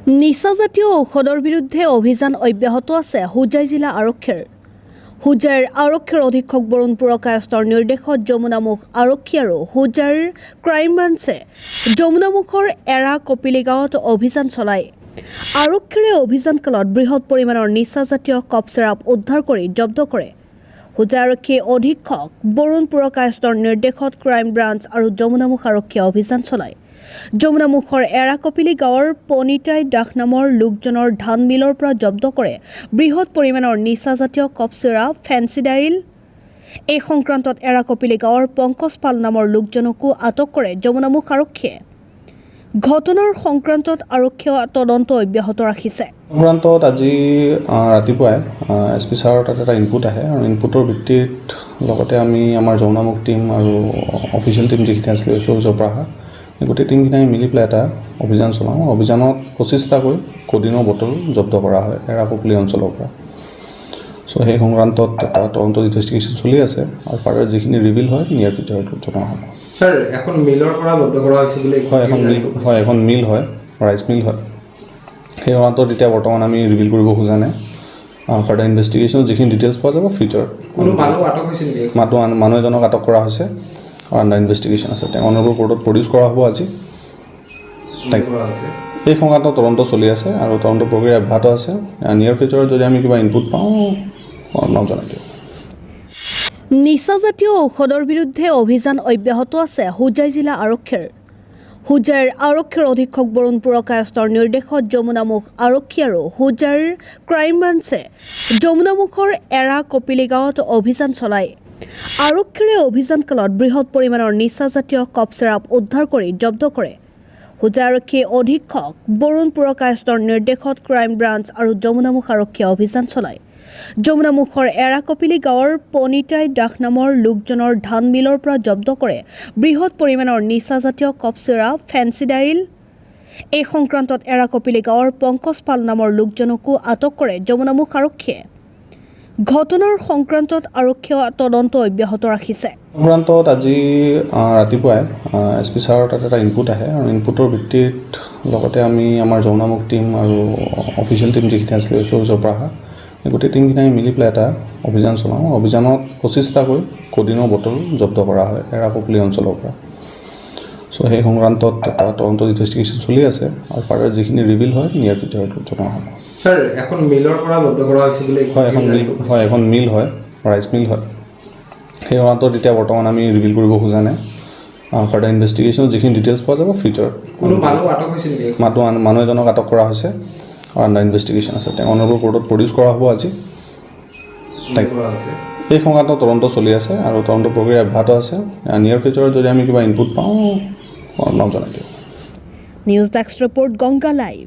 নিচাজাতীয় ঔষধৰ বিৰুদ্ধে অভিযান অব্যাহত আছে হোজাই জিলা আৰক্ষীৰ। হোজাইৰ আৰক্ষীৰ অধীক্ষক বৰুণ পুৰকায়স্তৰ নিৰ্দেশত যমুনামুখ আৰক্ষী আৰু হোজাইৰ ক্ৰাইম ব্ৰাঞ্চে যমুনামুখৰ এৰা কপিলি গাঁৱত অভিযান চলায়। আৰক্ষীৰে অভিযানকালত বৃহৎ পৰিমাণৰ নিচাজাতীয় কফ চিৰাপ উদ্ধাৰ কৰি জব্দ কৰে। হোজাই আৰক্ষী অধীক্ষক বৰুণ পুৰকায়স্তৰ নিৰ্দেশত ক্ৰাইম ব্ৰাঞ্চ আৰু যমুনামুখ আৰক্ষীয়ে অভিযান চলায়। যমুনামুখৰ এৰাকপিলি গাঁৱৰ পনিতাই দাস নামৰ লোকজনৰ ধান মিলৰ পৰা জব্দ কৰে বৃহৎ পৰিমাণৰ নিচাজাতীয় কফ চিৰাপ ফেন্সিডাইল। এই সংক্ৰান্তত এৰাকপিলি গাঁৱৰ পংকজ পাল নামৰ লোকজনকো আটক কৰে যমুনামুখ আৰক্ষীয়ে। ঘটনাৰ সংক্ৰান্তত আৰক্ষীয়ে তদন্ত অব্যাহত ৰাখিছে। সংক্ৰান্তত আজি ৰাতিপুৱাই SP ছাৰৰ তাত এটা ইনপুট আহে আৰু ইনপুটৰ ভিত্তিত লগতে আমি আমাৰ যমুনামুখ টিম আৰু অফিচিয়েল টিম যিখিনি আছিলে ওচৰৰ পৰা গোটেই টিমখিনিয়ে মিলি পেলাই এটা অভিযান চলাওঁ। অভিযানত 25টাকৈ কডিনৰ বটল জব্দ কৰা হয় এৰাকপিলি অঞ্চলৰ পৰা। চ' সেই সংক্ৰান্তত এটা তদন্ত ইনভেষ্টিগেশ্যন চলি আছে আৰু ফাৰ্ডাৰ যিখিনি ৰিভিল হয় নিয়াৰ ফিউচাৰত জনোৱা হ'ব। স্যাৰ এখন মিলৰ পৰা জব্দ কৰা হৈছে বুলি এখন মিল হয় ৰাইচ মিল হয়। সেই সংক্ৰান্তত এতিয়া বৰ্তমান আমি ৰিভিল কৰিব খোজা নাই। ফাৰ্ডাৰ ইনভেষ্টিগেশ্যনত যিখিনি ডিটেইলছ পোৱা যাব ফিউচাৰত। মানুহ এজনক আটক কৰা হৈছে আৰু আণ্ডাৰ ইনভেষ্টিগেশ্যন আছে। তেওঁ অনাৰেবল কোৰ্টত প্ৰডিউচ কৰা হ'ব আজি। এই সংক্ৰান্তত তদন্ত চলি আছে আৰু তদন্ত প্ৰক্ৰিয়া অব্যাহত আছে। নিয়াৰ ফিউচাৰত যদি আমি কিবা ইনপুট পাওঁ জনাই দিওঁ। নিচাজাতীয় ঔষধৰ বিৰুদ্ধে অভিযান অব্যাহত আছে হোজাই জিলা আৰক্ষীৰ। হোজাইৰ আৰক্ষীৰ অধীক্ষক বৰুণ পুৰকায়স্তৰ নিৰ্দেশত যমুনামুখ আৰক্ষী আৰু হোজাইৰ ক্ৰাইম ব্ৰাঞ্চে যমুনামুখৰ এৰা কপিলি গাঁৱত অভিযান চলায়। আৰক্ষীৰে অভিযানকালত বৃহৎ পৰিমাণৰ নিচাজাতীয় কফ চিৰাপ উদ্ধাৰ কৰি জব্দ কৰে। হোজাই আৰক্ষী অধীক্ষক বৰুণ পুৰকায়স্তৰ নিৰ্দেশত ক্ৰাইম ব্ৰাঞ্চ আৰু যমুনামুখ আৰক্ষীয়ে অভিযান চলায়। যমুনামুখৰ এৰাকপিলি গাঁৱৰ পনিতাই দাস নামৰ লোকজনৰ ধান মিলৰ পৰা জব্দ কৰে বৃহৎ পৰিমাণৰ নিচাজাতীয় কফ চিৰাপ ফেন্সিডাইল। এই সংক্ৰান্তত এৰাকপিলি গাঁৱৰ পংকজ পাল নামৰ লোকজনকো আটক কৰে যমুনামুখ আৰক্ষীয়ে। ঘটনাৰ সংক্ৰান্তত আৰক্ষীয়ে তদন্ত অব্যাহত ৰাখিছে। সংক্ৰান্তত আজি ৰাতিপুৱাই SP ছাৰৰ তাত এটা ইনপুট আহে আৰু ইনপুটৰ ভিত্তিত লগতে আমি আমাৰ যমুনামুখ টিম আৰু অফিচিয়েল টিম যিখিনি আছিলে ওচৰৰ পৰা গোটেই টিমখিনিয়ে মিলি পেলাই এটা অভিযান চলাওঁ। অভিযানত 25টাকৈ কডিনৰ বটল জব্দ কৰা হয় এৰাকপিলি অঞ্চলৰ পৰা। চ' সেই সংক্ৰান্তত এটা তদন্ত ইনভেষ্টিগেশ্যন চলি আছে আৰু ফাৰ্ডাৰ যিখিনি ৰিভিল হয় নিয়াৰ ফিউচাৰত জনোৱা হ'ব। স্যাৰ এখন মিলৰ পৰা জব্দ কৰা হৈছে বুলি এখন মিল হয় ৰাইচ মিল হয়। সেই সংক্ৰান্তত এতিয়া বৰ্তমান আমি ৰিভিল কৰিব খোজা নাই। ফাৰ্ডাৰ ইনভেষ্টিগেশ্যনত যিখিনি ডিটেইলছ পোৱা যাব ফিউচাৰত। মানুহ এজনক আটক কৰা হৈছে আৰু আণ্ডাৰ ইনভেষ্টিগেশ্যন আছে। তেওঁ অনাৰেবল কোৰ্টত প্ৰডিউচ কৰা হ'ব আজি। এই সংক্ৰান্তত তদন্ত চলি আছে আৰু তদন্ত প্ৰক্ৰিয়া অব্যাহত আছে। নিয়াৰ ফিউচাৰত যদি আমি কিবা ইনপুট পাওঁ জনাই দিওঁ। News desk report Ganga live.